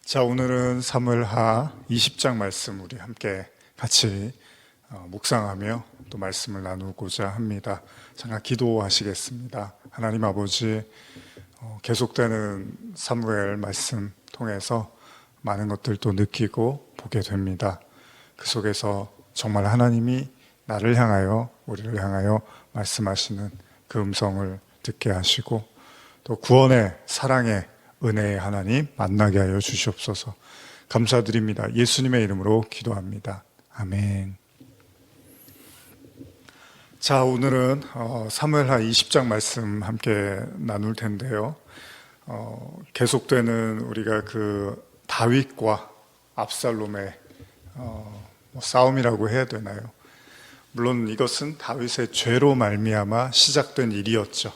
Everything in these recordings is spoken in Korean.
자, 오늘은 사무엘하 20장 말씀 우리 함께 같이 묵상하며 또 말씀을 나누고자 합니다. 잠깐 기도하시겠습니다. 하나님 아버지, 계속되는 사무엘 말씀 통해서 많은 것들도 느끼고 보게 됩니다. 그 속에서 정말 하나님이 나를 향하여, 우리를 향하여 말씀하시는 그 음성을 듣게 하시고 또 구원의, 사랑의, 은혜의 하나님 만나게 하여 주시옵소서. 감사드립니다. 예수님의 이름으로 기도합니다. 아멘. 자, 오늘은 사무엘하 20장 말씀 함께 나눌 텐데요. 계속되는 우리가 그 다윗과 압살롬의 싸움이라고 해야 되나요? 물론 이것은 다윗의 죄로 말미암아 시작된 일이었죠.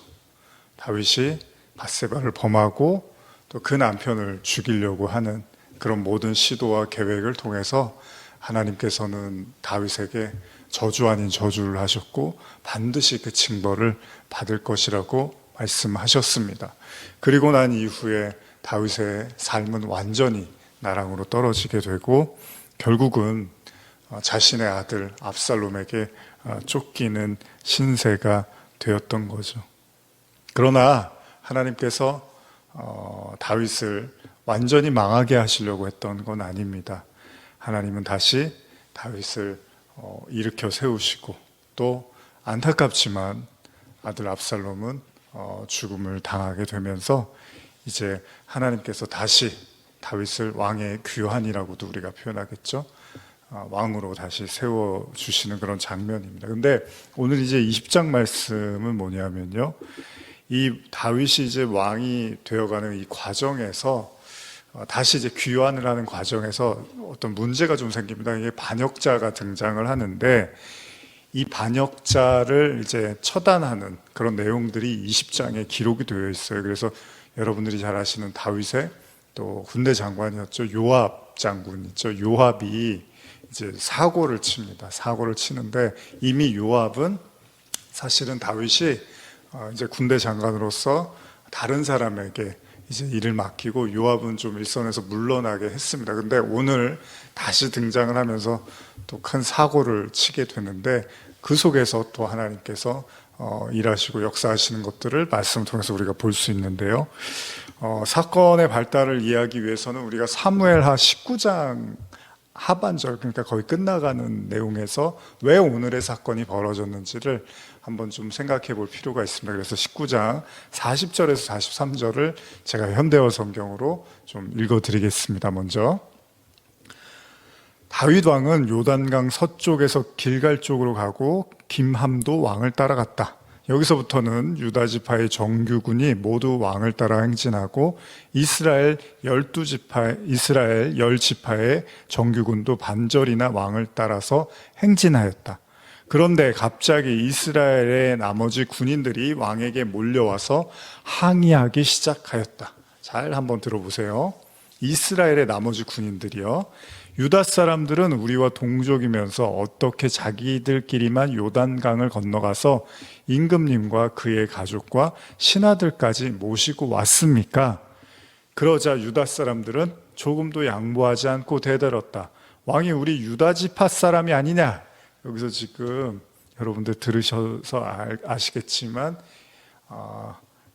다윗이 밧세바를 범하고 또 그 남편을 죽이려고 하는 그런 모든 시도와 계획을 통해서 하나님께서는 다윗에게 저주 아닌 저주를 하셨고 반드시 그 징벌을 받을 것이라고 말씀하셨습니다. 그리고 난 이후에 다윗의 삶은 완전히 나락으로 떨어지게 되고 결국은 자신의 아들 압살롬에게 쫓기는 신세가 되었던 거죠. 그러나 하나님께서 다윗을 완전히 망하게 하시려고 했던 건 아닙니다. 하나님은 다시 다윗을 일으켜 세우시고 또 안타깝지만 아들 압살롬은 죽음을 당하게 되면서 이제 하나님께서 다시 다윗을 왕의 귀환이라고도 우리가 표현하겠죠. 왕으로 다시 세워주시는 그런 장면입니다. 근데 오늘 이제 20장 말씀은 뭐냐면요, 이 다윗이 이제 왕이 되어가는 이 과정에서 다시 이제 귀환을 하는 과정에서 어떤 문제가 좀 생깁니다. 이게 반역자가 등장을 하는데 이 반역자를 이제 처단하는 그런 내용들이 20장에 기록이 되어 있어요. 그래서 여러분들이 잘 아시는 다윗의 또 군대 장관이었죠. 요압 장군 있죠. 요압이 이제 사고를 칩니다. 사고를 치는데 이미 요압은 사실은 다윗이 이제 군대 장관으로서 다른 사람에게 이제 일을 맡기고 요압은 좀 일선에서 물러나게 했습니다. 근데 오늘 다시 등장을 하면서 또 큰 사고를 치게 되는데 그 속에서 또 하나님께서 일하시고 역사하시는 것들을 말씀을 통해서 우리가 볼 수 있는데요. 사건의 발달을 이해하기 위해서는 우리가 사무엘하 19장 하반절, 그러니까 거의 끝나가는 내용에서 왜 오늘의 사건이 벌어졌는지를 한번 좀 생각해 볼 필요가 있습니다. 그래서 19장 40절에서 43절을 제가 현대어 성경으로 좀 읽어 드리겠습니다. 먼저 다윗 왕은 요단강 서쪽에서 길갈 쪽으로 가고 김함도 왕을 따라갔다. 여기서부터는 유다 지파의 정규군이 모두 왕을 따라 행진하고 이스라엘 10지파의 정규군도 반절이나 왕을 따라서 행진하였다. 그런데 갑자기 이스라엘의 나머지 군인들이 왕에게 몰려와서 항의하기 시작하였다. 잘 한번 들어보세요. 이스라엘의 나머지 군인들이요, 유다 사람들은 우리와 동족이면서 어떻게 자기들끼리만 요단강을 건너가서 임금님과 그의 가족과 신하들까지 모시고 왔습니까? 그러자 유다 사람들은 조금도 양보하지 않고 대들었다. 왕이 우리 유다 지파 사람이 아니냐? 여기서 지금 여러분들 들으셔서 아시겠지만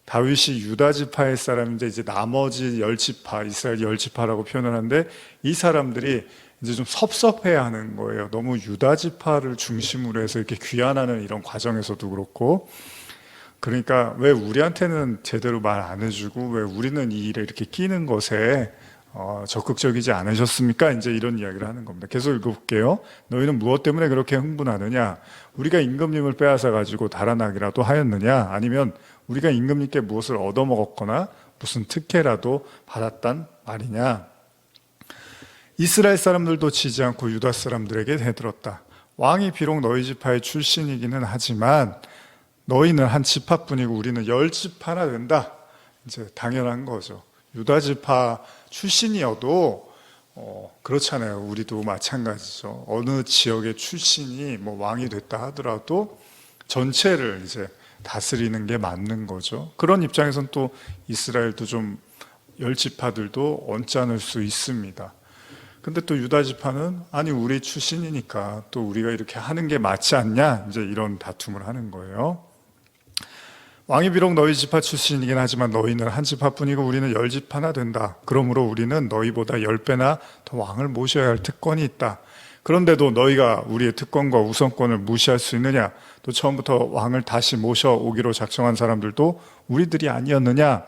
다윗이 유다 지파의 사람인데 이제 나머지 10지파, 이스라엘 10지파라고 표현을 하는데 이 사람들이 이제 좀 섭섭해하는 거예요. 너무 유다 지파를 중심으로 해서 이렇게 귀환하는 이런 과정에서도 그렇고, 그러니까 왜 우리한테는 제대로 말 안 해주고 왜 우리는 이 일에 이렇게 끼는 것에 적극적이지 않으셨습니까? 이제 이런 이야기를 하는 겁니다. 계속 읽어볼게요. 너희는 무엇 때문에 그렇게 흥분하느냐? 우리가 임금님을 빼앗아 가지고 달아나기라도 하였느냐? 아니면 우리가 임금님께 무엇을 얻어먹었거나 무슨 특혜라도 받았단 말이냐? 이스라엘 사람들도 지지 않고 유다 사람들에게 대들었다. 왕이 비록 너희 지파의 출신이기는 하지만 너희는 한 지파뿐이고 우리는 10지파나 된다. 이제 당연한 거죠. 유다 지파 출신이어도 그렇잖아요. 우리도 마찬가지죠. 어느 지역의 출신이 뭐 왕이 됐다 하더라도 전체를 이제 다스리는 게 맞는 거죠. 그런 입장에서는 또 이스라엘도 좀 열 지파들도 언짢을 수 있습니다. 근데 또 유다 지파는 아니 우리 출신이니까 또 우리가 이렇게 하는 게 맞지 않냐, 이제 이런 다툼을 하는 거예요. 왕이 비록 너희 지파 출신이긴 하지만 너희는 한 지파뿐이고 우리는 열 지파나 된다. 그러므로 우리는 너희보다 10배나 더 왕을 모셔야 할 특권이 있다. 그런데도 너희가 우리의 특권과 우선권을 무시할 수 있느냐? 또 처음부터 왕을 다시 모셔오기로 작정한 사람들도 우리들이 아니었느냐?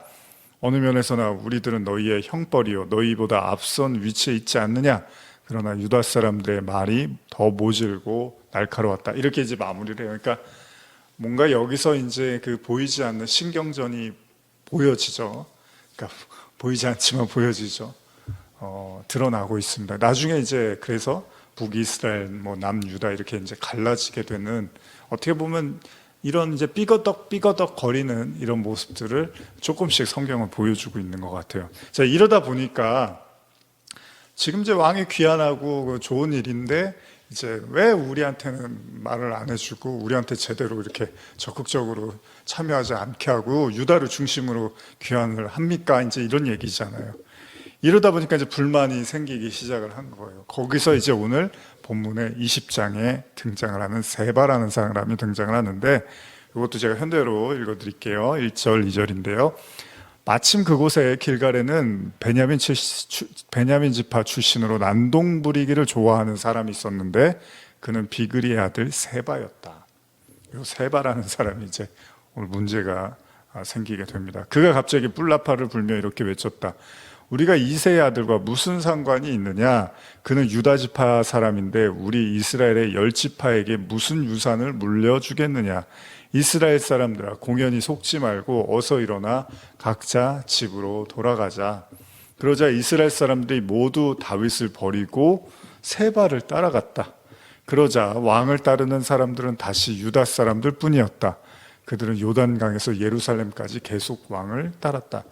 어느 면에서나 우리들은 너희의 형벌이요 너희보다 앞선 위치에 있지 않느냐? 그러나 유다 사람들의 말이 더 모질고 날카로웠다. 이렇게 이제 마무리를 해요. 그러니까 뭔가 여기서 이제 그 보이지 않는 신경전이 보여지죠. 그러니까 보이지 않지만 보여지죠. 드러나고 있습니다. 나중에 이제 그래서 북이스라엘, 뭐 남유다 이렇게 이제 갈라지게 되는, 어떻게 보면 이런 이제 삐거덕 거리는 이런 모습들을 조금씩 성경은 보여주고 있는 것 같아요. 자, 이러다 보니까 지금 이제 왕이 귀환하고 좋은 일인데 이제 왜 우리한테는 말을 안 해주고 우리한테 제대로 이렇게 적극적으로 참여하지 않게 하고 유다를 중심으로 귀환을 합니까? 이제 이런 얘기잖아요. 이러다 보니까 이제 불만이 생기기 시작을 한 거예요. 거기서 이제 오늘 본문의 20장에 등장을 하는 세바라는 사람이 등장을 하는데, 이것도 제가 현대어로 읽어드릴게요. 1절, 2절인데요. 마침 그곳에 길갈에는 베냐민 지파 출신으로 난동 부리기를 좋아하는 사람이 있었는데 그는 비그리의 아들 세바였다. 이 세바라는 사람이 이제 오늘 문제가 생기게 됩니다. 그가 갑자기 뿔나파를 불며 이렇게 외쳤다. 우리가 이새의 아들과 무슨 상관이 있느냐? 그는 유다 지파 사람인데 우리 이스라엘의 열 지파에게 무슨 유산을 물려주겠느냐? 이스라엘 사람들아, 공연히 속지 말고 어서 일어나 각자 집으로 돌아가자. 그러자 이스라엘 사람들이 모두 다윗을 버리고 세바를 따라갔다. 그러자 왕을 따르는 사람들은 다시 유다 사람들 뿐이었다. 그들은 요단강에서 예루살렘까지 계속 왕을 따랐다.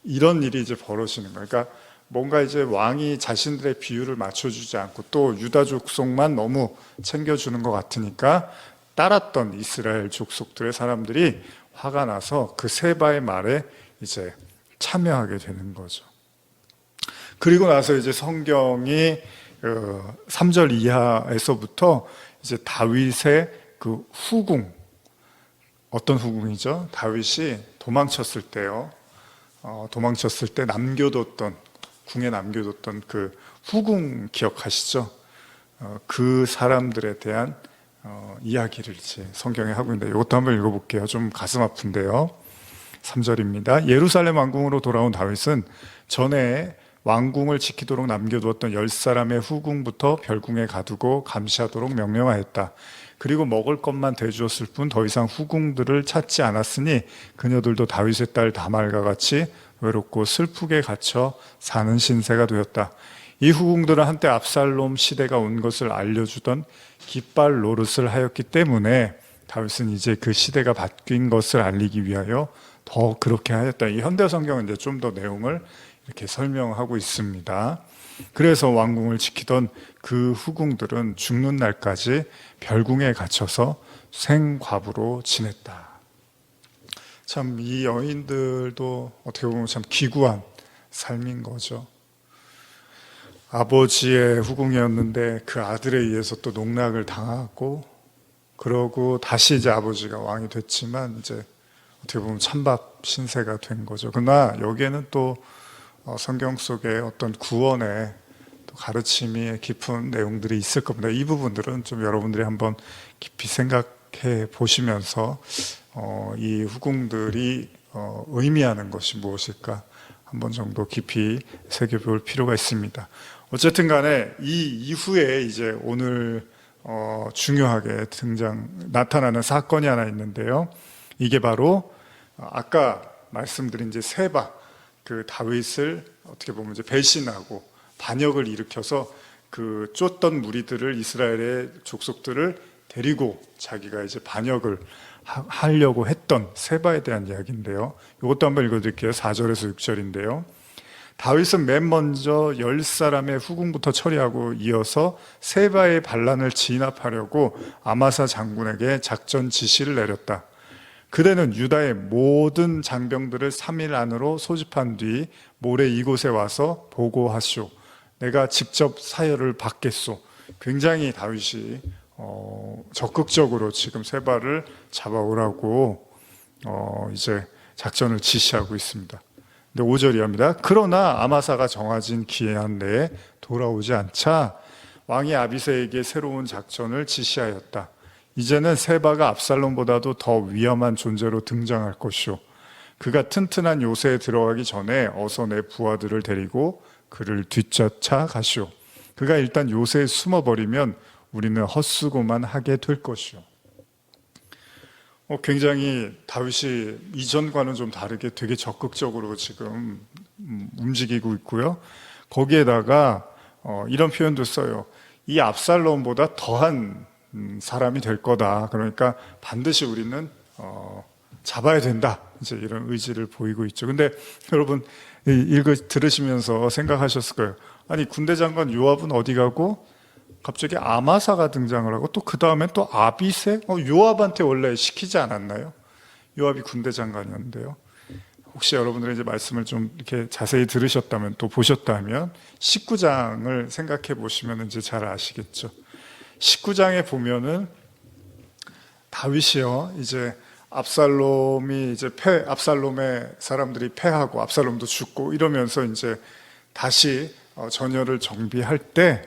이런 일이 이제 벌어지는 거예요. 그러니까 뭔가 이제 왕이 자신들의 비율을 맞춰주지 않고 또 유다 족속만 너무 챙겨주는 것 같으니까 따랐던 이스라엘 족속들의 사람들이 화가 나서 그 세바의 말에 이제 참여하게 되는 거죠. 그리고 나서 이제 성경이 3절 이하에서부터 이제 다윗의 그 후궁, 어떤 후궁이죠? 다윗이 도망쳤을 때요. 도망쳤을 때 남겨뒀던, 궁에 남겨뒀던 그 후궁 기억하시죠? 그 사람들에 대한 이야기를 이제 성경에 하고 있는데 이것도 한번 읽어볼게요. 좀 가슴 아픈데요. 3절입니다. 예루살렘 왕궁으로 돌아온 다윗은 전에 왕궁을 지키도록 남겨두었던 10사람의 후궁부터 별궁에 가두고 감시하도록 명령하였다. 그리고 먹을 것만 대주었을 뿐 더 이상 후궁들을 찾지 않았으니 그녀들도 다윗의 딸 다말과 같이 외롭고 슬프게 갇혀 사는 신세가 되었다. 이 후궁들은 한때 압살롬 시대가 온 것을 알려주던 깃발 노릇을 하였기 때문에 다윗은 이제 그 시대가 바뀐 것을 알리기 위하여 더 그렇게 하였다. 이 현대 성경은 이제 좀 더 내용을 이렇게 설명하고 있습니다. 그래서 왕궁을 지키던 그 후궁들은 죽는 날까지 별궁에 갇혀서 생과부로 지냈다. 참 이 여인들도 어떻게 보면 참 기구한 삶인 거죠. 아버지의 후궁이었는데 그 아들에 의해서 또 농락을 당하고, 그러고 다시 이제 아버지가 왕이 됐지만 이제 어떻게 보면 찬밥 신세가 된 거죠. 그러나 여기에는 또 성경 속에 어떤 구원의 또 가르침이 깊은 내용들이 있을 겁니다. 이 부분들은 좀 여러분들이 한번 깊이 생각해 보시면서 이 후궁들이 의미하는 것이 무엇일까 한번 정도 깊이 새겨볼 필요가 있습니다. 어쨌든 간에 이 이후에 이제 오늘 중요하게 나타나는 사건이 하나 있는데요. 이게 바로 아까 말씀드린 이제 세바, 그 다윗을 어떻게 보면 이제 배신하고 반역을 일으켜서 그 쫓던 무리들을, 이스라엘의 족속들을 데리고 자기가 이제 반역을 하려고 했던 세바에 대한 이야기인데요. 이것도 한번 읽어드릴게요. 4절에서 6절인데요. 다윗은 맨 먼저 10사람의 후궁부터 처리하고 이어서 세바의 반란을 진압하려고 아마사 장군에게 작전 지시를 내렸다. 그대는 유다의 모든 장병들을 3일 안으로 소집한 뒤 모레 이곳에 와서 보고하시오. 내가 직접 사열을 받겠소. 굉장히 다윗이 적극적으로 지금 세바를 잡아오라고 이제 작전을 지시하고 있습니다. 근데 5절이 합니다. 그러나 아마사가 정해진 기한 내에 돌아오지 않자 왕이 아비새에게 새로운 작전을 지시하였다. 이제는 세바가 압살롬보다도 더 위험한 존재로 등장할 것이오. 그가 튼튼한 요새에 들어가기 전에 어서 내 부하들을 데리고 그를 뒤쫓아 가시오. 그가 일단 요새에 숨어버리면 우리는 헛수고만 하게 될 것이오. 굉장히 다윗이 이전과는 좀 다르게 되게 적극적으로 지금 움직이고 있고요. 거기에다가 이런 표현도 써요. 이 압살롬보다 더한 사람이 될 거다. 그러니까 반드시 우리는 잡아야 된다. 이제 이런 의지를 보이고 있죠. 근데 여러분 들으시면서 생각하셨을 거예요. 아니 군대 장관 요압은 어디 가고 갑자기 아마사가 등장을 하고 또 그 다음에 또 아비새? 요압한테 원래 시키지 않았나요? 요압이 군대 장관이었는데요. 혹시 여러분들이 이제 말씀을 좀 이렇게 자세히 들으셨다면 또 보셨다면 19장을 생각해 보시면 이제 잘 아시겠죠. 19장에 보면은 다윗이요, 이제 압살롬이 이제 압살롬의 사람들이 패하고 압살롬도 죽고 이러면서 이제 다시 전열을 정비할 때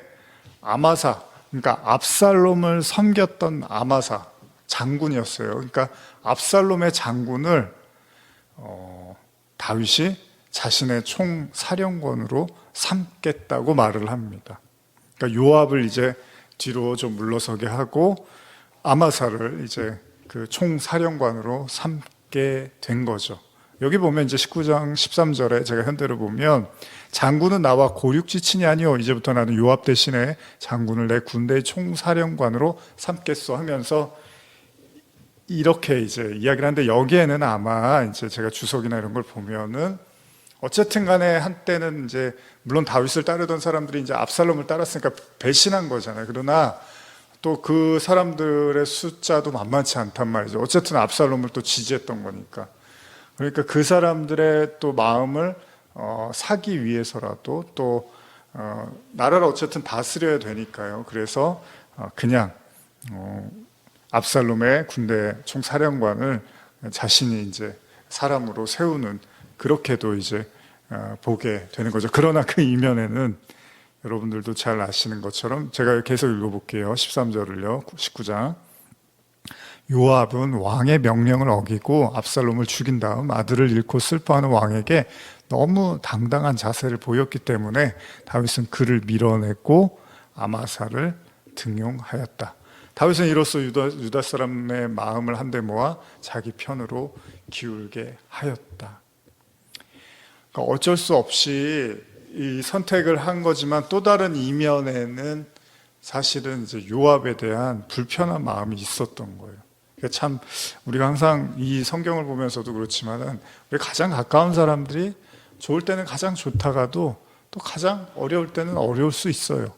아마사, 그러니까 압살롬을 섬겼던 아마사 장군이었어요. 그러니까 압살롬의 장군을 다윗이 자신의 총사령관으로 삼겠다고 말을 합니다. 그러니까 요압을 이제 뒤로 좀 물러서게 하고 아마사를 이제 그 총사령관으로 삼게 된 거죠. 여기 보면 이제 19장 13절에 제가 현대로 보면 장군은 나와 고륙지친이 아니오. 이제부터 나는 요압 대신에 장군을 내 군대의 총사령관으로 삼겠소 하면서 이렇게 이제 이야기를 하는데, 여기에는 아마 이제 제가 주석이나 이런 걸 보면은 어쨌든 간에 한때는 이제 물론 다윗을 따르던 사람들이 이제 압살롬을 따랐으니까 배신한 거잖아요. 그러나 또 그 사람들의 숫자도 만만치 않단 말이죠. 어쨌든 압살롬을 또 지지했던 거니까. 그러니까 그 사람들의 또 마음을 사기 위해서라도 또 나라를 어쨌든 다스려야 되니까요. 그래서 그냥 압살롬의 군대 총사령관을 자신이 이제 사람으로 세우는, 그렇게도 이제 보게 되는 거죠. 그러나 그 이면에는 여러분들도 잘 아시는 것처럼 제가 계속 읽어볼게요. 13절을요. 19장. 요압은 왕의 명령을 어기고 압살롬을 죽인 다음 아들을 잃고 슬퍼하는 왕에게 너무 당당한 자세를 보였기 때문에 다윗은 그를 밀어내고 아마사를 등용하였다. 다윗은 이로써 유다 사람의 마음을 한데 모아 자기 편으로 기울게 하였다. 그러니까 어쩔 수 없이 이 선택을 한 거지만 또 다른 이면에는 사실은 이제 요압에 대한 불편한 마음이 있었던 거예요. 그러니까 참 우리가 항상 이 성경을 보면서도 그렇지만은 우리 가장 가까운 사람들이 좋을 때는 가장 좋다가도 또 가장 어려울 때는 어려울 수 있어요.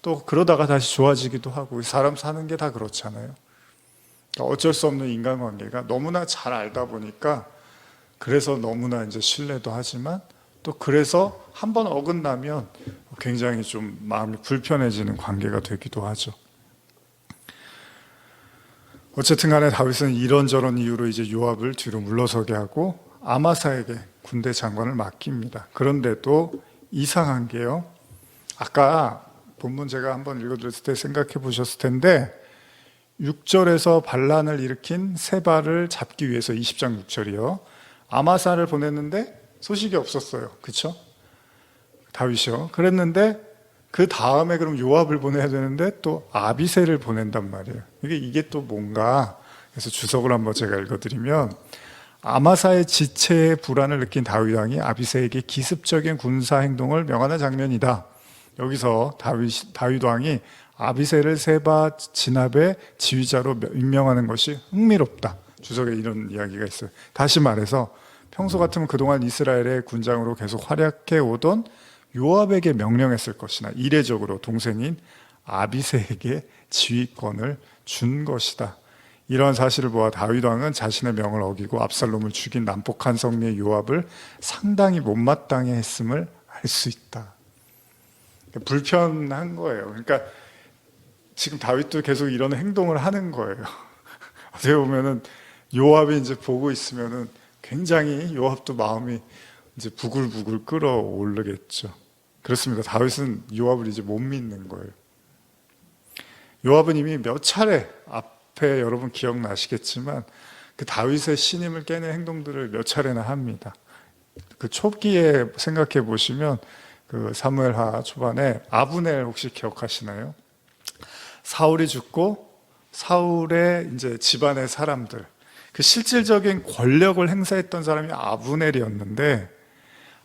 또 그러다가 다시 좋아지기도 하고, 사람 사는 게 다 그렇잖아요. 그러니까 어쩔 수 없는 인간관계가 너무나 잘 알다 보니까 그래서 너무나 이제 신뢰도 하지만 또 그래서 한번 어긋나면 굉장히 좀 마음이 불편해지는 관계가 되기도 하죠. 어쨌든 간에 다윗은 이런저런 이유로 이제 요압을 뒤로 물러서게 하고 아마사에게 군대 장관을 맡깁니다. 그런데도 이상한 게요, 아까 본문 제가 한번 읽어드렸을 때 생각해 보셨을 텐데 6절에서 반란을 일으킨 세바를 잡기 위해서 20장 6절이요, 아마사를 보냈는데 소식이 없었어요. 그렇죠? 다윗이요. 그랬는데 그 다음에 그럼 요압을 보내야 되는데 또 아비새를 보낸단 말이에요. 이게 또 뭔가, 그래서 주석을 한번 제가 읽어드리면, 아마사의 지체에 불안을 느낀 다윗 왕이 아비새에게 기습적인 군사 행동을 명하는 장면이다. 여기서 다윗 왕이 아비새를 세바 진압의 지휘자로 임명하는 것이 흥미롭다. 주석에 이런 이야기가 있어요. 다시 말해서 평소 같으면 그동안 이스라엘의 군장으로 계속 활약해 오던 요압에게 명령했을 것이나 이례적으로 동생인 아비새에게 지휘권을 준 것이다. 이러한 사실을 보아 다윗 왕은 자신의 명을 어기고 압살롬을 죽인 남북한 성리의 요압을 상당히 못마땅해 했음을 알 수 있다. 불편한 거예요. 그러니까 지금 다윗도 계속 이런 행동을 하는 거예요. 어떻게 보면은 요압이 이제 보고 있으면은 굉장히 요압도 마음이 이제 부글부글 끓어오르겠죠. 그렇습니다. 다윗은 요압을 이제 못 믿는 거예요. 요압은 이미 몇 차례 앞에 여러분 기억나시겠지만 그 다윗의 신임을 깨는 행동들을 몇 차례나 합니다. 그 초기에 생각해 보시면 그 사무엘하 초반에 아브넬 혹시 기억하시나요? 사울이 죽고 사울의 이제 집안의 사람들, 그 실질적인 권력을 행사했던 사람이 아브넬이었는데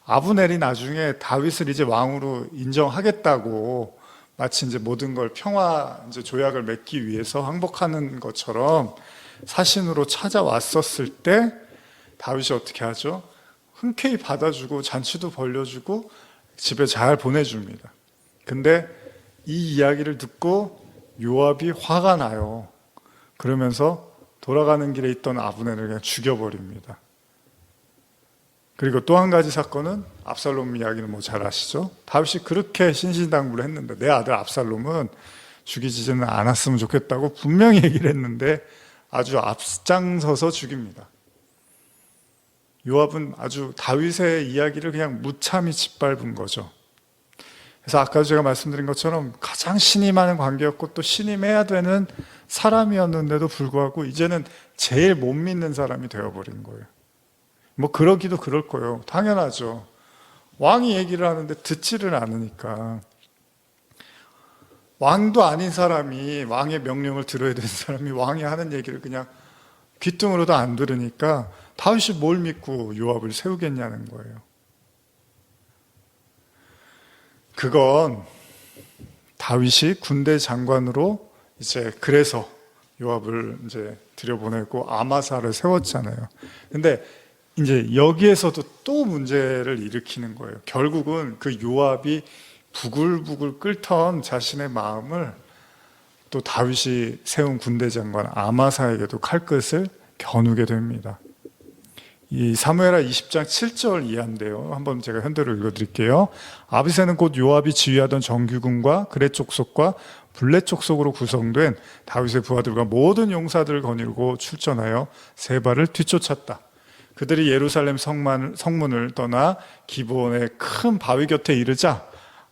아브넬이 나중에 다윗을 이제 왕으로 인정하겠다고 마치 이제 모든 걸 평화 이제 조약을 맺기 위해서 항복하는 것처럼 사신으로 찾아왔었을 때 다윗이 어떻게 하죠? 흔쾌히 받아주고 잔치도 벌려주고 집에 잘 보내줍니다. 근데 이 이야기를 듣고 요압이 화가 나요. 그러면서 돌아가는 길에 있던 아브넬을 그냥 죽여버립니다. 그리고 또 한 가지 사건은 압살롬 이야기는 뭐 잘 아시죠? 다윗이 그렇게 신신당부를 했는데 내 아들 압살롬은 죽이지는 않았으면 좋겠다고 분명히 얘기를 했는데 아주 앞장서서 죽입니다. 요압은 아주 다윗의 이야기를 그냥 무참히 짓밟은 거죠. 그래서 아까 제가 말씀드린 것처럼 가장 신임하는 관계였고 또 신임해야 되는 사람이었는데도 불구하고 이제는 제일 못 믿는 사람이 되어버린 거예요. 뭐 그러기도 그럴 거예요. 당연하죠. 왕이 얘기를 하는데 듣지를 않으니까. 왕도 아닌 사람이, 왕의 명령을 들어야 되는 사람이 왕이 하는 얘기를 그냥 귀등으로도 안 들으니까 다윗이 뭘 믿고 요압을 세우겠냐는 거예요. 그건 다윗이 군대 장관으로 이제 그래서 요압을 이제 들여보내고 아마사를 세웠잖아요. 근데 이제 여기에서도 또 문제를 일으키는 거예요. 결국은 그 요압이 부글부글 끓던 자신의 마음을 또 다윗이 세운 군대 장관 아마사에게도 칼끝을 겨누게 됩니다. 이 사무엘하 20장 7절 이하인데요. 한번 제가 현대로 읽어드릴게요. 아비새는 곧 요압이 지휘하던 정규군과 그렛 족속과 블렛 족속으로 구성된 다윗의 부하들과 모든 용사들을 거닐고 출전하여 세바를 뒤쫓았다. 그들이 예루살렘 성문을 떠나 기브온의 큰 바위 곁에 이르자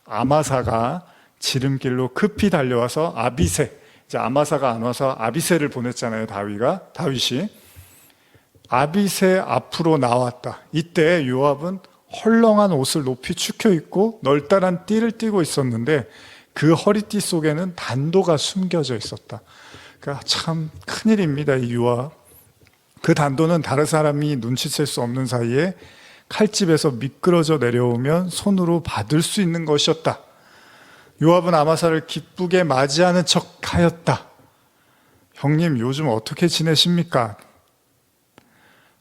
아마사가 지름길로 급히 달려와서 아비새, 이제 아마사가 안 와서 아비새를 보냈잖아요. 다윗이 아비새 앞으로 나왔다. 이때 요압은 헐렁한 옷을 높이 축혀 입고 널따란 띠를 띠고 있었는데 그 허리띠 속에는 단도가 숨겨져 있었다. 그러니까 참 큰일입니다. 이 요압. 그 단도는 다른 사람이 눈치챌 수 없는 사이에 칼집에서 미끄러져 내려오면 손으로 받을 수 있는 것이었다. 요압은 아마사를 기쁘게 맞이하는 척하였다. 형님 요즘 어떻게 지내십니까?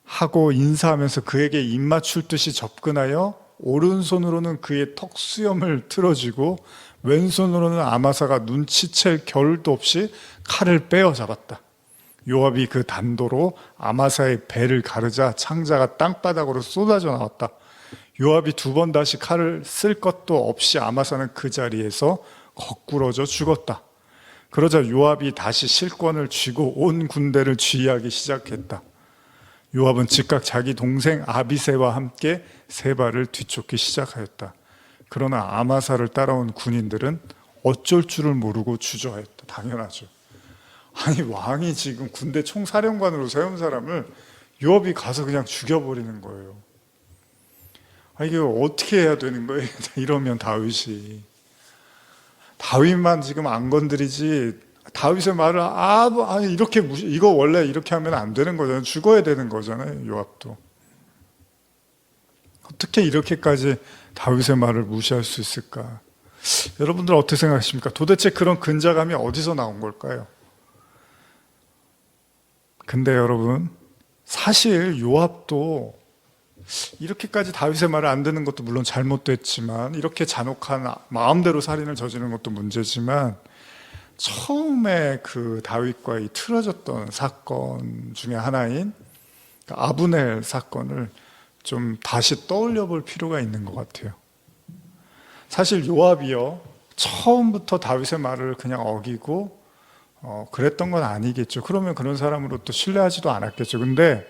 하고 인사하면서 그에게 입맞출 듯이 접근하여 오른손으로는 그의 턱수염을 틀어쥐고 왼손으로는 아마사가 눈치챌 겨를도 없이 칼을 빼어 잡았다. 요압이 그 단도로 아마사의 배를 가르자 창자가 땅바닥으로 쏟아져 나왔다. 요압이 두 번 다시 칼을 쓸 것도 없이 아마사는 그 자리에서 거꾸러져 죽었다. 그러자 요압이 다시 실권을 쥐고 온 군대를 지휘하기 시작했다. 요압은 즉각 자기 동생 아비새와 함께 세바를 뒤쫓기 시작하였다. 그러나 아마사를 따라온 군인들은 어쩔 줄을 모르고 주저하였다. 당연하죠. 아니 왕이 지금 군대 총사령관으로 세운 사람을 요압이 가서 그냥 죽여버리는 거예요. 이게 어떻게 해야 되는 거예요? 이러면 다윗만 지금 안 건드리지 다윗의 말을 이렇게 이거 원래 이렇게 하면 안 되는 거잖아요. 죽어야 되는 거잖아요. 요압도 어떻게 이렇게까지 다윗의 말을 무시할 수 있을까? 여러분들 어떻게 생각하십니까? 도대체 그런 근자감이 어디서 나온 걸까요? 근데 여러분 사실 요압도 이렇게까지 다윗의 말을 안 듣는 것도 물론 잘못됐지만 이렇게 잔혹한 마음대로 살인을 저지르는 것도 문제지만 처음에 그 다윗과 이 틀어졌던 사건 중에 하나인 아브넬 사건을 좀 다시 떠올려 볼 필요가 있는 것 같아요. 사실 요압이요, 처음부터 다윗의 말을 그냥 어기고 그랬던 건 아니겠죠. 그러면 그런 사람으로 또 신뢰하지도 않았겠죠. 근데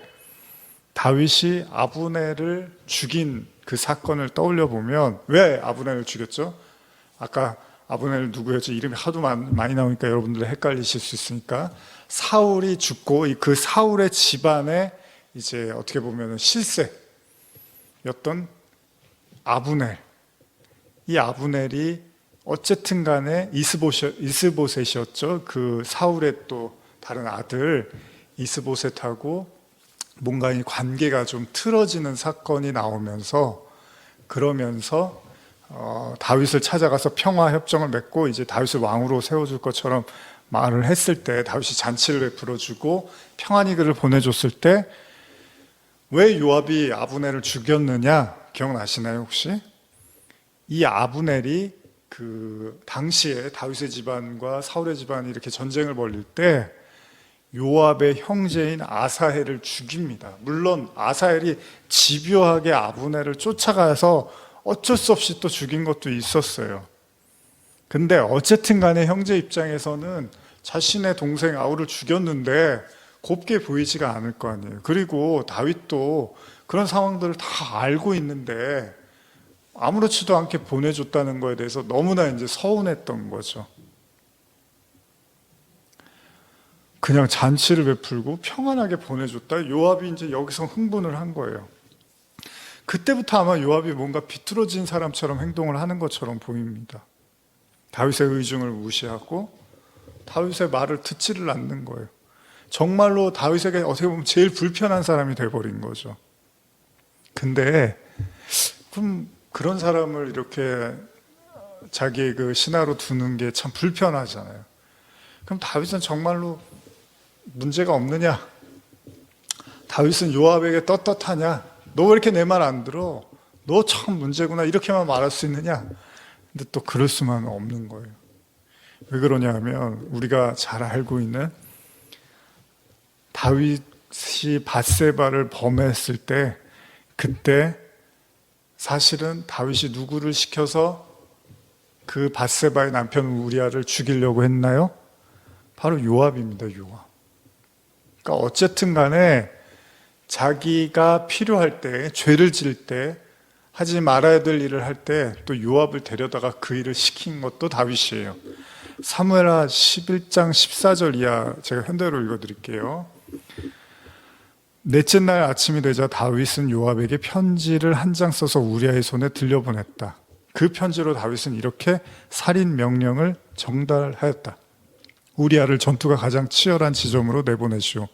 다윗이 아브넬을 죽인 그 사건을 떠올려 보면, 왜 아브넬을 죽였죠? 아까 아브넬 누구였죠? 이름이 하도 많이 나오니까 여러분들 헷갈리실 수 있으니까, 사울이 죽고 그 사울의 집안에 이제 어떻게 보면 실세였던 아브넬, 이 아브넬이 어쨌든 간에 이스보셋이었죠. 그 사울의 또 다른 아들 이스보셋하고 뭔가 이 관계가 좀 틀어지는 사건이 나오면서, 그러면서 다윗을 찾아가서 평화 협정을 맺고 이제 다윗을 왕으로 세워줄 것처럼 말을 했을 때, 다윗이 잔치를 베풀어주고 평안히 그를 보내줬을 때, 왜 요압이 아브넬을 죽였느냐 기억나시나요 혹시? 이 아브넬이 그 당시에 다윗의 집안과 사울의 집안이 이렇게 전쟁을 벌일 때 요압의 형제인 아사헬을 죽입니다. 물론 아사헬이 집요하게 아브넬을 쫓아가서 어쩔 수 없이 또 죽인 것도 있었어요. 근데 어쨌든 간에 형제 입장에서는 자신의 동생 아울을 죽였는데 곱게 보이지가 않을 거 아니에요. 그리고 다윗도 그런 상황들을 다 알고 있는데 아무렇지도 않게 보내줬다는 거에 대해서 너무나 이제 서운했던 거죠. 그냥 잔치를 베풀고 평안하게 보내줬다. 요압이 이제 여기서 흥분을 한 거예요. 그때부터 아마 요압이 뭔가 비뚤어진 사람처럼 행동을 하는 것처럼 보입니다. 다윗의 의중을 무시하고 다윗의 말을 듣지를 않는 거예요. 정말로 다윗에게 어떻게 보면 제일 불편한 사람이 돼버린 거죠. 근데 그럼 그런 사람을 이렇게 자기의 그 신하로 두는 게 참 불편하잖아요. 그럼 다윗은 정말로 문제가 없느냐? 다윗은 요압에게 떳떳하냐? 너 왜 이렇게 내 말 안 들어? 너 참 문제구나, 이렇게만 말할 수 있느냐? 근데 또 그럴 수만 없는 거예요. 왜 그러냐 하면, 우리가 잘 알고 있는 다윗이 밧세바를 범했을 때, 그때 사실은 다윗이 누구를 시켜서 그 밧세바의 남편 우리아를 죽이려고 했나요? 바로 요압입니다. 요압. 그러니까 어쨌든 간에 자기가 필요할 때, 죄를 지을 때, 하지 말아야 될 일을 할 때 또 요압을 데려다가 그 일을 시킨 것도 다윗이에요. 사무엘하 11장 14절 이하 제가 현대로 읽어드릴게요. 넷째 날 아침이 되자 다윗은 요압에게 편지를 한 장 써서 우리아의 손에 들려보냈다. 그 편지로 다윗은 이렇게 살인 명령을 전달하였다. 우리아를 전투가 가장 치열한 지점으로 내보내시오.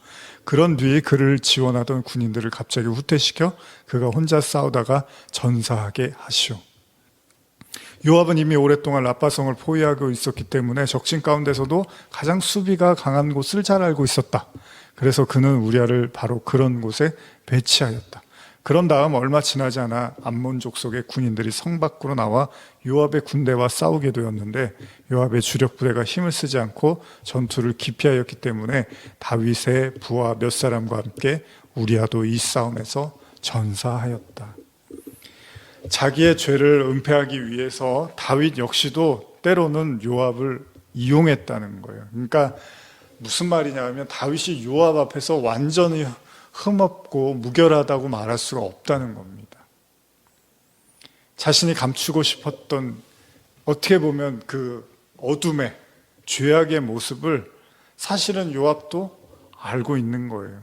그런 뒤에 그를 지원하던 군인들을 갑자기 후퇴시켜 그가 혼자 싸우다가 전사하게 하시오. 요압은 이미 오랫동안 라빠성을 포위하고 있었기 때문에 적진 가운데서도 가장 수비가 강한 곳을 잘 알고 있었다. 그래서 그는 우리아를 바로 그런 곳에 배치하였다. 그런 다음 얼마 지나지 않아 암몬 족속의 군인들이 성 밖으로 나와 요압의 군대와 싸우게 되었는데, 요압의 주력 부대가 힘을 쓰지 않고 전투를 기피하였기 때문에 다윗의 부하 몇 사람과 함께 우리아도 이 싸움에서 전사하였다. 자기의 죄를 은폐하기 위해서 다윗 역시도 때로는 요압을 이용했다는 거예요. 그러니까 무슨 말이냐 하면, 다윗이 요압 앞에서 완전히 흠없고 무결하다고 말할 수가 없다는 겁니다. 자신이 감추고 싶었던, 어떻게 보면 그 어둠의 죄악의 모습을 사실은 요압도 알고 있는 거예요.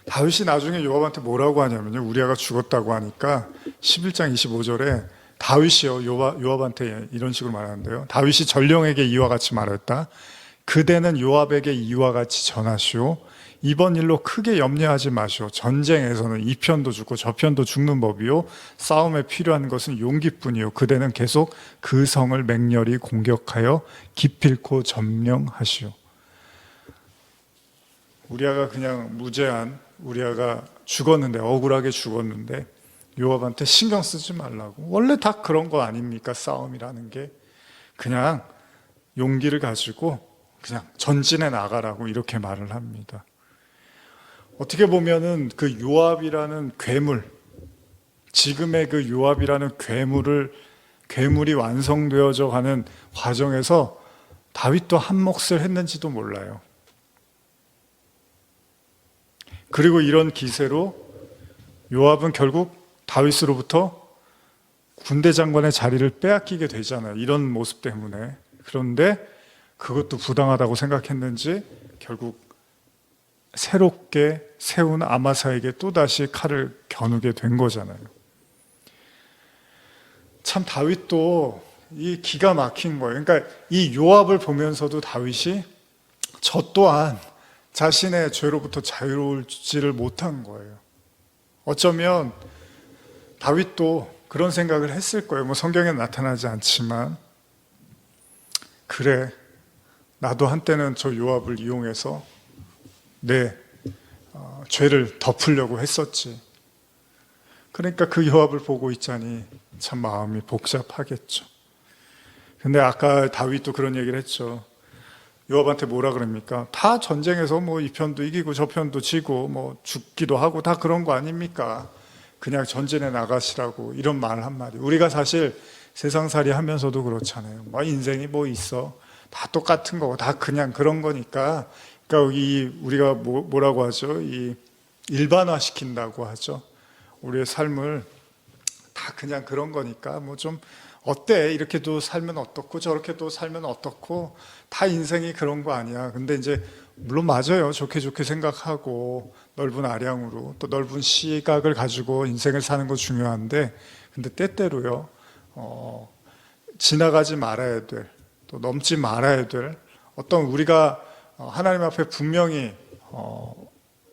다윗이 나중에 요압한테 뭐라고 하냐면요, 우리아가 죽었다고 하니까 11장 25절에 다윗이요, 요압한테 이런 식으로 말하는데요. 다윗이 전령에게 이와 같이 말했다. 그대는 요압에게 이와 같이 전하시오. 이번 일로 크게 염려하지 마시오. 전쟁에서는 이 편도 죽고 저 편도 죽는 법이요. 싸움에 필요한 것은 용기뿐이요. 그대는 계속 그 성을 맹렬히 공격하여 기필코 점령하시오. 우리아가 그냥 무죄한, 우리아가 죽었는데, 억울하게 죽었는데 요압한테 신경 쓰지 말라고. 원래 다 그런 거 아닙니까? 싸움이라는 게. 그냥 용기를 가지고 그냥 전진해 나가라고 이렇게 말을 합니다. 어떻게 보면은 그 요압이라는 괴물, 지금의 그 요압이라는 괴물이 완성되어져 가는 과정에서 다윗도 한 몫을 했는지도 몰라요. 그리고 이런 기세로 요압은 결국 다윗으로부터 군대 장관의 자리를 빼앗기게 되잖아요. 이런 모습 때문에. 그런데 그것도 부당하다고 생각했는지 결국 새롭게 세운 아마사에게 또다시 칼을 겨누게 된 거잖아요. 참 다윗도 이 기가 막힌 거예요. 그러니까 이 요압을 보면서도 다윗이 저 또한 자신의 죄로부터 자유로울지를 못한 거예요. 어쩌면 다윗도 그런 생각을 했을 거예요. 뭐 성경에 나타나지 않지만, 그래, 나도 한때는 저 요압을 이용해서 내 죄를 덮으려고 했었지. 그러니까 그 요압을 보고 있자니 참 마음이 복잡하겠죠. 근데 아까 다윗도 그런 얘기를 했죠. 요압한테 뭐라 그럽니까? 다 전쟁에서 뭐 이 편도 이기고 저 편도 지고 뭐 죽기도 하고 다 그런 거 아닙니까? 그냥 전진해 나가시라고 이런 말을 한 마디. 우리가 사실 세상살이 하면서도 그렇잖아요. 뭐 인생이 뭐 있어? 다 똑같은 거고 다 그냥 그런 거니까. 그러니까 우리가 뭐라고 하죠? 이 일반화 시킨다고 하죠. 우리의 삶을 다 그냥 그런 거니까 뭐 좀 어때? 이렇게도 살면 어떻고 저렇게도 살면 어떻고 다 인생이 그런 거 아니야. 근데 이제 물론 맞아요. 좋게 생각하고 넓은 아량으로 또 넓은 시각을 가지고 인생을 사는 거 중요한데, 근데 때때로요 지나가지 말아야 될, 또 넘지 말아야 될 어떤 우리가 하나님 앞에 분명히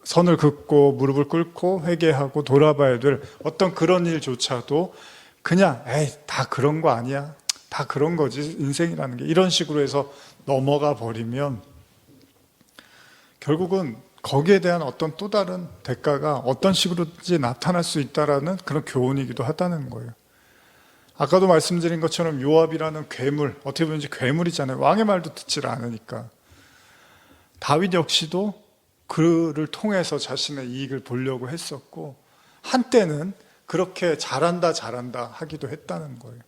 선을 긋고 무릎을 꿇고 회개하고 돌아봐야 될 어떤 그런 일조차도 그냥 에이 다 그런 거 아니야, 다 그런 거지 인생이라는 게, 이런 식으로 해서 넘어가 버리면 결국은 거기에 대한 어떤 또 다른 대가가 어떤 식으로든지 나타날 수 있다라는 그런 교훈이기도 하다는 거예요. 아까도 말씀드린 것처럼 요압이라는 괴물, 어떻게 보면 괴물이잖아요. 왕의 말도 듣질 않으니까. 다윗 역시도 그를 통해서 자신의 이익을 보려고 했었고, 한때는 그렇게 잘한다 하기도 했다는 거예요.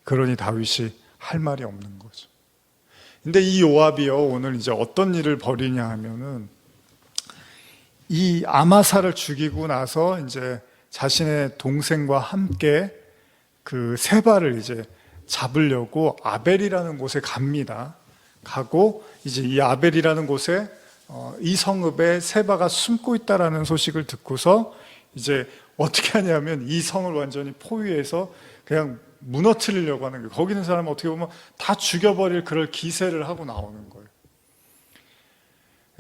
그러니 다윗이 할 말이 없는 거죠. 근데 이 요압이요, 오늘 이제 어떤 일을 벌이냐 하면은, 이 아마사를 죽이고 나서 이제 자신의 동생과 함께 그 세바를 이제 잡으려고 아벨이라는 곳에 갑니다. 가고 이제 이 아벨이라는 곳에 이 성읍에 세바가 숨고 있다라는 소식을 듣고서 이제 어떻게 하냐면 이 성을 완전히 포위해서 그냥 무너뜨리려고 하는 거예요. 거기 있는 사람은 어떻게 보면 다 죽여버릴 그럴 기세를 하고 나오는 거예요.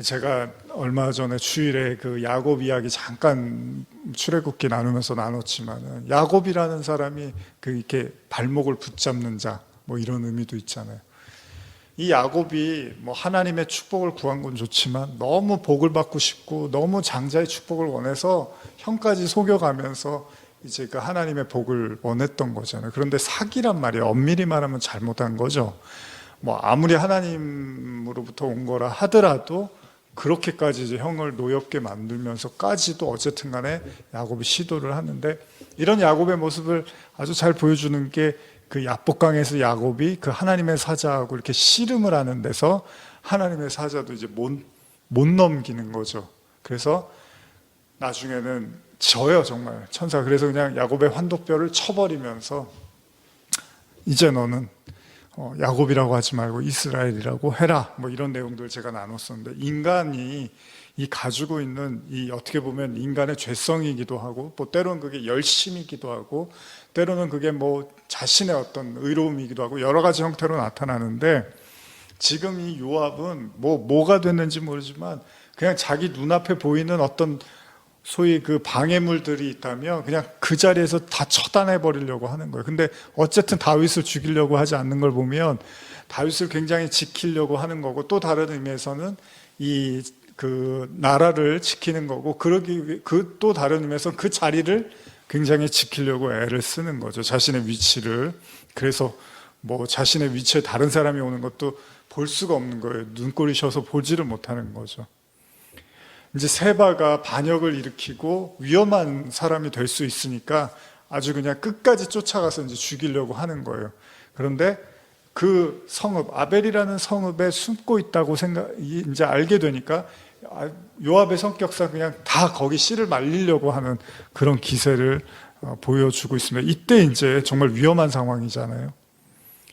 제가 얼마 전에 주일에 그 야곱 이야기 잠깐 출애굽기 나누면서 나눴지만은, 야곱이라는 사람이 그 이렇게 발목을 붙잡는 자, 뭐 이런 의미도 있잖아요. 이 야곱이 뭐 하나님의 축복을 구한 건 좋지만 너무 복을 받고 싶고 너무 장자의 축복을 원해서 형까지 속여가면서 이제 그 하나님의 복을 원했던 거잖아요. 그런데 사기란 말이에요. 엄밀히 말하면 잘못한 거죠. 뭐 아무리 하나님으로부터 온 거라 하더라도 그렇게까지 이제 형을 노엽게 만들면서까지도 어쨌든 간에 야곱이 시도를 하는데, 이런 야곱의 모습을 아주 잘 보여주는 게 그 야복강에서 야곱이 그 하나님의 사자하고 이렇게 씨름을 하는 데서 하나님의 사자도 이제 못 넘기는 거죠. 그래서 나중에는 져요, 정말 천사. 그래서 그냥 야곱의 환도뼈를 쳐버리면서 이제 너는 야곱이라고 하지 말고 이스라엘이라고 해라, 뭐 이런 내용들 제가 나눴었는데, 인간이 이 가지고 있는 이 어떻게 보면 인간의 죄성이기도 하고, 뭐 때로는 그게 열심이기도 하고, 때로는 그게 뭐 자신의 어떤 의로움이기도 하고 여러 가지 형태로 나타나는데, 지금 이 요압은 뭐가 됐는지 모르지만 그냥 자기 눈앞에 보이는 어떤 소위 그 방해물들이 있다면 그냥 그 자리에서 다 처단해 버리려고 하는 거예요. 근데 어쨌든 다윗을 죽이려고 하지 않는 걸 보면 다윗을 굉장히 지키려고 하는 거고, 또 다른 의미에서는 이 그 나라를 지키는 거고, 그 또 다른 의미에서 그 자리를 굉장히 지키려고 애를 쓰는 거죠. 자신의 위치를. 그래서 뭐 자신의 위치에 다른 사람이 오는 것도 볼 수가 없는 거예요. 눈꼴이 셔서 보지를 못하는 거죠. 이제 세바가 반역을 일으키고 위험한 사람이 될 수 있으니까 아주 그냥 끝까지 쫓아가서 이제 죽이려고 하는 거예요. 그런데 그 성읍, 아벨이라는 성읍에 숨고 있다고 이제 알게 되니까 요압의 성격상 그냥 다 거기 씨를 말리려고 하는 그런 기세를 보여주고 있습니다. 이때 이제 정말 위험한 상황이잖아요.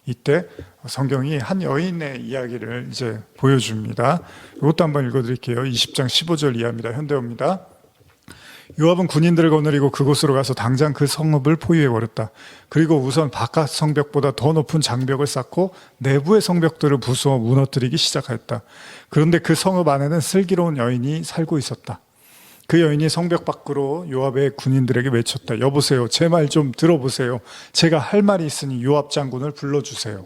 이때 성경이 한 여인의 이야기를 이제 보여줍니다. 이것도 한번 읽어드릴게요. 20장 15절 이하입니다. 현대어입니다. 요압은 군인들을 거느리고 그곳으로 가서 당장 그 성읍을 포위해버렸다. 그리고 우선 바깥 성벽보다 더 높은 장벽을 쌓고 내부의 성벽들을 부수어 무너뜨리기 시작하였다. 그런데 그 성읍 안에는 슬기로운 여인이 살고 있었다. 그 여인이 성벽 밖으로 요압의 군인들에게 외쳤다. 여보세요, 제 말 좀 들어보세요. 제가 할 말이 있으니 요압 장군을 불러주세요.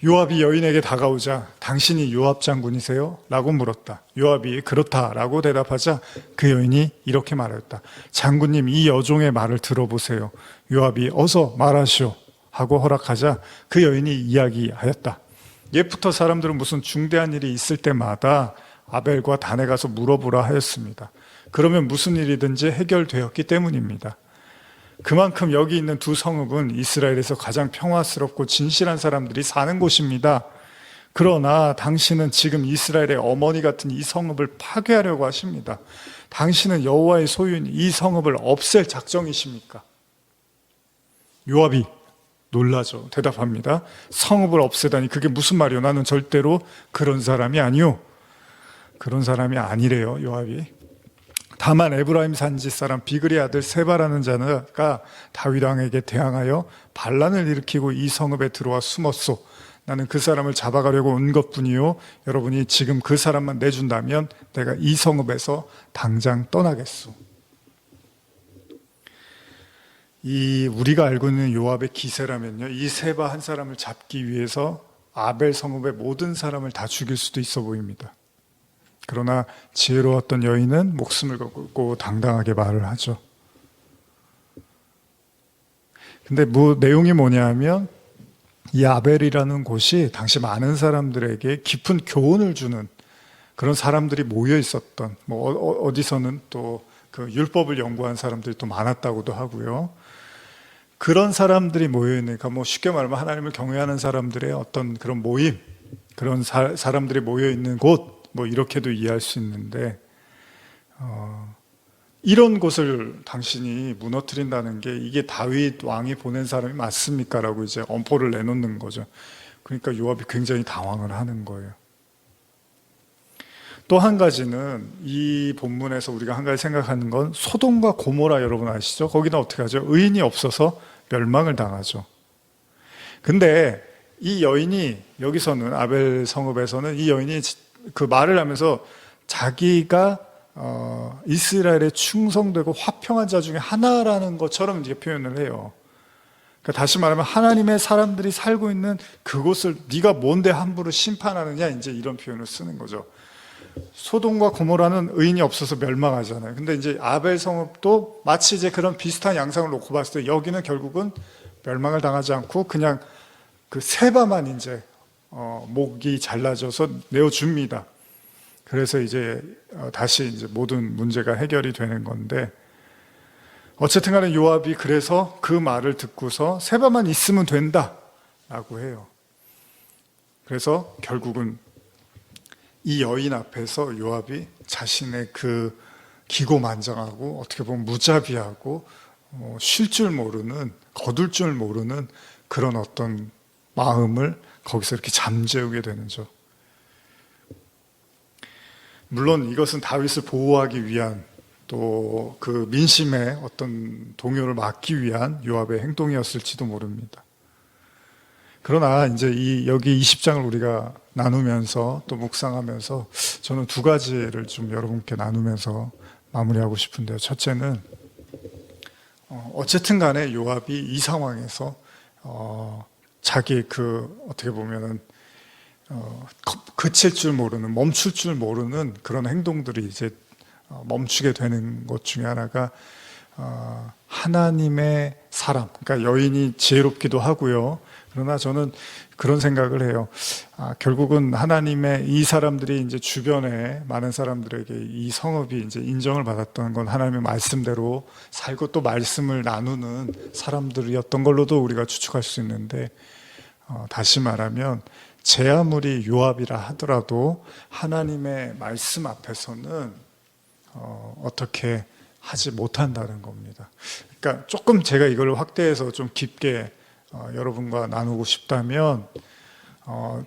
요압이 여인에게 다가오자 당신이 요압 장군이세요? 라고 물었다. 요압이 그렇다라고 대답하자 그 여인이 이렇게 말하였다. 장군님, 이 여종의 말을 들어보세요. 요압이 어서 말하시오 하고 허락하자 그 여인이 이야기하였다. 옛부터 사람들은 무슨 중대한 일이 있을 때마다 아벨과 단에 가서 물어보라 하였습니다. 그러면 무슨 일이든지 해결되었기 때문입니다. 그만큼 여기 있는 두 성읍은 이스라엘에서 가장 평화스럽고 진실한 사람들이 사는 곳입니다. 그러나 당신은 지금 이스라엘의 어머니 같은 이 성읍을 파괴하려고 하십니다. 당신은 여호와의 소유인 이 성읍을 없앨 작정이십니까? 요압이 놀라죠. 대답합니다. 성읍을 없애다니 그게 무슨 말이요? 나는 절대로 그런 사람이 아니요. 그런 사람이 아니래요, 요압이. 다만 에브라임 산지 사람 비그리 아들 세바라는 자가 다윗 왕에게 대항하여 반란을 일으키고 이 성읍에 들어와 숨었소. 나는 그 사람을 잡아가려고 온 것뿐이요. 여러분이 지금 그 사람만 내준다면 내가 이 성읍에서 당장 떠나겠소. 이 우리가 알고 있는 요압의 기세라면요, 이 세바 한 사람을 잡기 위해서 아벨 성읍의 모든 사람을 다 죽일 수도 있어 보입니다. 그러나 지혜로웠던 여인은 목숨을 걸고 당당하게 말을 하죠. 근데 내용이 뭐냐 하면 이 아벨이라는 곳이 당시 많은 사람들에게 깊은 교훈을 주는 그런 사람들이 모여 있었던, 어디서는 또 그 율법을 연구한 사람들이 또 많았다고도 하고요. 그런 사람들이 모여 있으니까 쉽게 말하면 하나님을 경외하는 사람들의 어떤 그런 모임, 그런 사람들이 모여 있는 곳, 이렇게도 이해할 수 있는데, 이런 곳을 당신이 무너뜨린다는 게 이게 다윗 왕이 보낸 사람이 맞습니까? 라고 이제 엄포를 내놓는 거죠. 그러니까 요압이 굉장히 당황을 하는 거예요. 또 한 가지는 이 본문에서 우리가 한 가지 생각하는 건 소돔과 고모라 여러분 아시죠? 거기는 어떻게 하죠? 의인이 없어서 멸망을 당하죠. 근데 이 여인이 여기서는 아벨 성읍에서는 이 여인이 그 말을 하면서 자기가 이스라엘에 충성되고 화평한 자 중에 하나라는 것처럼 이제 표현을 해요. 그러니까 다시 말하면 하나님의 사람들이 살고 있는 그곳을 네가 뭔데 함부로 심판하느냐, 이제 이런 표현을 쓰는 거죠. 소돔과 고모라는 의인이 없어서 멸망하잖아요. 근데 이제 아벨 성읍도 마치 이제 그런 비슷한 양상을 놓고 봤을 때 여기는 결국은 멸망을 당하지 않고 그냥 그 세바만 이제 목이 잘라져서 내어줍니다. 그래서 이제 다시 이제 모든 문제가 해결이 되는 건데, 어쨌든 간에 요압이 그래서 그 말을 듣고서 세바만 있으면 된다라고 해요. 그래서 결국은 이 여인 앞에서 요압이 자신의 그 기고만장하고 어떻게 보면 무자비하고 쉴 줄 모르는, 거둘 줄 모르는 그런 어떤 마음을 거기서 이렇게 잠재우게 되는죠. 물론 이것은 다윗을 보호하기 위한, 또 그 민심의 어떤 동요를 막기 위한 요압의 행동이었을지도 모릅니다. 그러나 이제 여기 20장을 우리가 나누면서 또 묵상하면서 저는 두 가지를 좀 여러분께 나누면서 마무리하고 싶은데요. 첫째는 어쨌든 간에 요압이 이 상황에서 자기 어떻게 보면은 그칠 줄 모르는, 멈출 줄 모르는 그런 행동들이 이제 멈추게 되는 것 중에 하나가 하나님의 사람, 그러니까 여인이 지혜롭기도 하고요. 그러나 저는 그런 생각을 해요. 결국은 하나님의 이 사람들이 이제 주변에 많은 사람들에게 이 성읍이 이제 인정을 받았던 건 하나님의 말씀대로 살고 또 말씀을 나누는 사람들이었던 걸로도 우리가 추측할 수 있는데, 다시 말하면 제 아무리 요압이라 하더라도 하나님의 말씀 앞에서는 어떻게 하지 못한다는 겁니다. 그러니까 조금 제가 이걸 확대해서 좀 깊게 여러분과 나누고 싶다면,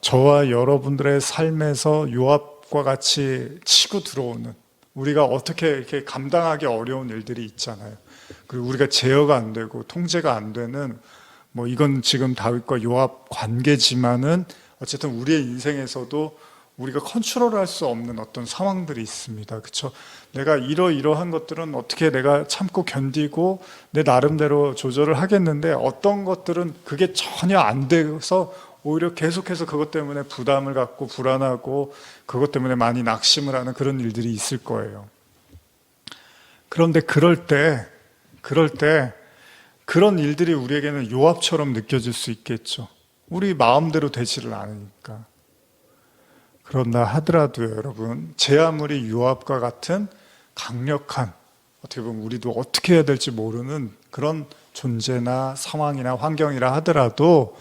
저와 여러분들의 삶에서 요압과 같이 치고 들어오는, 우리가 어떻게 이렇게 감당하기 어려운 일들이 있잖아요. 그리고 우리가 제어가 안 되고 통제가 안 되는, 뭐 이건 지금 다윗과 요압 관계지만은 어쨌든 우리의 인생에서도 우리가 컨트롤할 수 없는 어떤 상황들이 있습니다. 그렇죠? 내가 이러한 것들은 어떻게 내가 참고 견디고 내 나름대로 조절을 하겠는데, 어떤 것들은 그게 전혀 안 돼서 오히려 계속해서 그것 때문에 부담을 갖고 불안하고 그것 때문에 많이 낙심을 하는 그런 일들이 있을 거예요. 그런데 그럴 때 그런 일들이 우리에게는 요압처럼 느껴질 수 있겠죠. 우리 마음대로 되지를 않으니까. 그런다 하더라도요, 여러분, 제 아무리 요압과 같은 강력한, 어떻게 보면 우리도 어떻게 해야 될지 모르는 그런 존재나 상황이나 환경이라 하더라도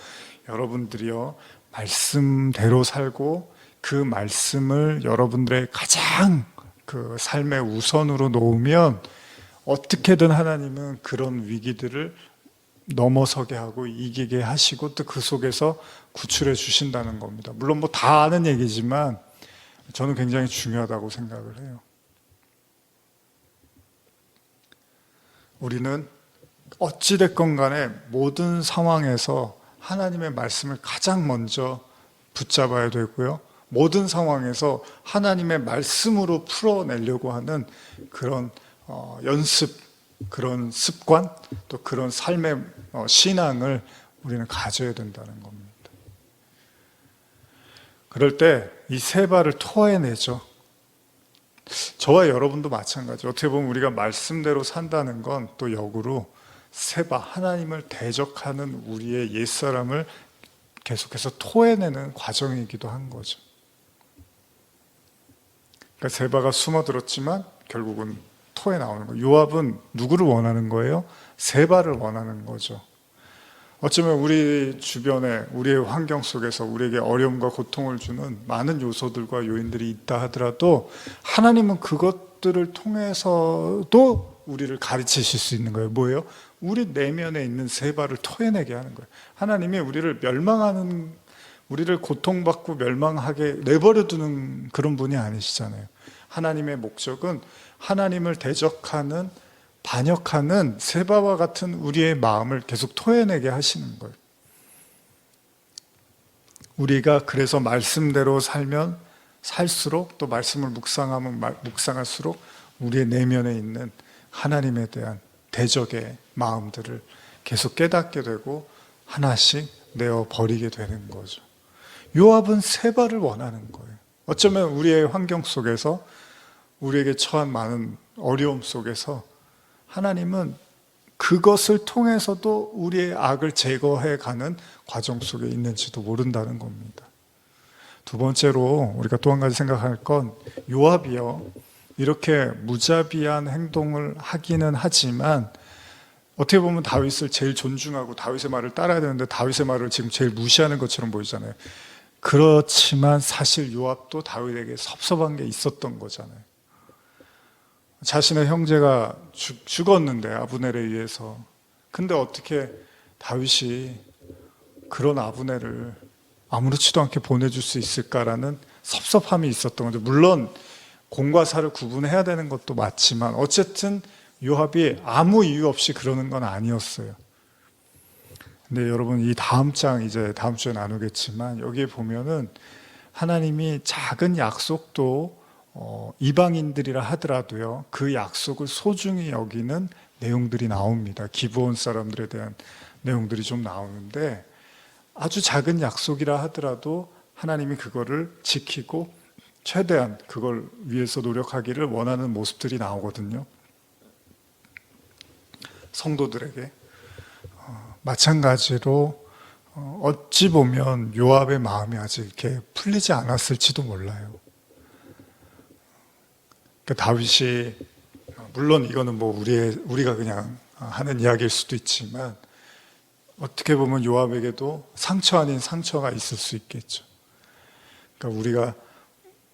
여러분들이요, 말씀대로 살고 그 말씀을 여러분들의 가장 그 삶의 우선으로 놓으면 어떻게든 하나님은 그런 위기들을 넘어서게 하고 이기게 하시고 또 그 속에서 구출해 주신다는 겁니다. 물론 뭐 다 아는 얘기지만 저는 굉장히 중요하다고 생각을 해요. 우리는 어찌됐건 간에 모든 상황에서 하나님의 말씀을 가장 먼저 붙잡아야 되고요. 모든 상황에서 하나님의 말씀으로 풀어내려고 하는 그런 연습, 그런 습관, 또 그런 삶의 신앙을 우리는 가져야 된다는 겁니다. 그럴 때 이 세 발을 토해내죠. 저와 여러분도 마찬가지. 어떻게 보면 우리가 말씀대로 산다는 건 또 역으로 세 발, 하나님을 대적하는 우리의 옛사람을 계속해서 토해내는 과정이기도 한 거죠. 그러니까 세바가 숨어들었지만 결국은 토해 나오는 거예요. 요압은 누구를 원하는 거예요? 세바를 원하는 거죠. 어쩌면 우리 주변에, 우리의 환경 속에서 우리에게 어려움과 고통을 주는 많은 요소들과 요인들이 있다 하더라도 하나님은 그것들을 통해서도 우리를 가르치실 수 있는 거예요. 뭐예요? 우리 내면에 있는 세바를 토해내게 하는 거예요. 하나님이 우리를 멸망하는, 우리를 고통받고 멸망하게 내버려 두는 그런 분이 아니시잖아요. 하나님의 목적은 하나님을 대적하는, 반역하는 세바와 같은 우리의 마음을 계속 토해내게 하시는 거예요. 우리가 그래서 말씀대로 살면 살수록, 또 말씀을 묵상하면 묵상할수록 우리의 내면에 있는 하나님에 대한 대적의 마음들을 계속 깨닫게 되고 하나씩 내어버리게 되는 거죠. 요압은 세바를 원하는 거예요. 어쩌면 우리의 환경 속에서, 우리에게 처한 많은 어려움 속에서 하나님은 그것을 통해서도 우리의 악을 제거해가는 과정 속에 있는지도 모른다는 겁니다. 두 번째로 우리가 또 한 가지 생각할 건, 요압이요, 이렇게 무자비한 행동을 하기는 하지만 어떻게 보면 다윗을 제일 존중하고 다윗의 말을 따라야 되는데 다윗의 말을 지금 제일 무시하는 것처럼 보이잖아요. 그렇지만 사실 요압도 다윗에게 섭섭한 게 있었던 거잖아요. 자신의 형제가 죽었는데, 아브넬에 의해서. 근데 어떻게 다윗이 그런 아브넬을 아무렇지도 않게 보내줄 수 있을까라는 섭섭함이 있었던 거죠. 물론 공과 사를 구분해야 되는 것도 맞지만 어쨌든 요압이 아무 이유 없이 그러는 건 아니었어요. 근데 여러분, 이 다음 장, 이제 다음 주에 나누겠지만 여기에 보면은 하나님이 작은 약속도 이방인들이라 하더라도요, 그 약속을 소중히 여기는 내용들이 나옵니다. 기브온 사람들에 대한 내용들이 좀 나오는데, 아주 작은 약속이라 하더라도 하나님이 그거를 지키고 최대한 그걸 위해서 노력하기를 원하는 모습들이 나오거든요. 성도들에게 마찬가지로 어찌 보면 요압의 마음이 아직 이렇게 풀리지 않았을지도 몰라요. 그러니까 다윗이 물론 이거는 뭐 우리가 그냥 하는 이야기일 수도 있지만 어떻게 보면 요압에게도 상처 아닌 상처가 있을 수 있겠죠. 그러니까 우리가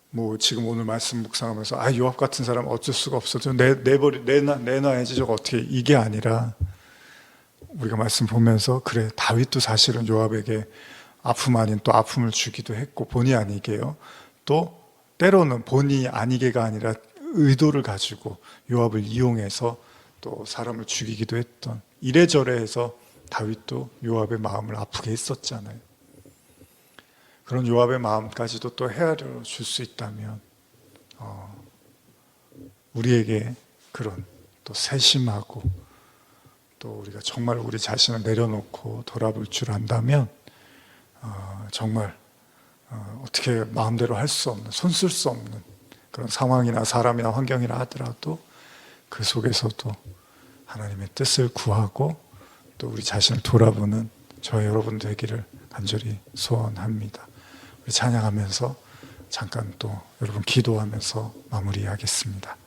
뭐 지금 오늘 말씀 묵상하면서 요압 같은 사람 어쩔 수가 없어. 내놔야지 저거 어떻게 이게 아니라 우리가 말씀 보면서 그래 다윗도 사실은 요압에게 아픔 아닌 또 아픔을 주기도 했고 본의 아니게요. 또 때로는 본의 아니게가 아니라 의도를 가지고 요압을 이용해서 또 사람을 죽이기도 했던 이래저래 해서 다윗도 요압의 마음을 아프게 했었잖아요. 그런 요압의 마음까지도 또 헤아려 줄 수 있다면 우리에게 그런 또 세심하고 또 우리가 정말 우리 자신을 내려놓고 돌아볼 줄 안다면 정말 어떻게 마음대로 할 수 없는, 손쓸 수 없는 그런 상황이나 사람이나 환경이나 하더라도 그 속에서도 하나님의 뜻을 구하고 또 우리 자신을 돌아보는 저와 여러분 되기를 간절히 소원합니다. 우리 찬양하면서 잠깐 또 여러분 기도하면서 마무리하겠습니다.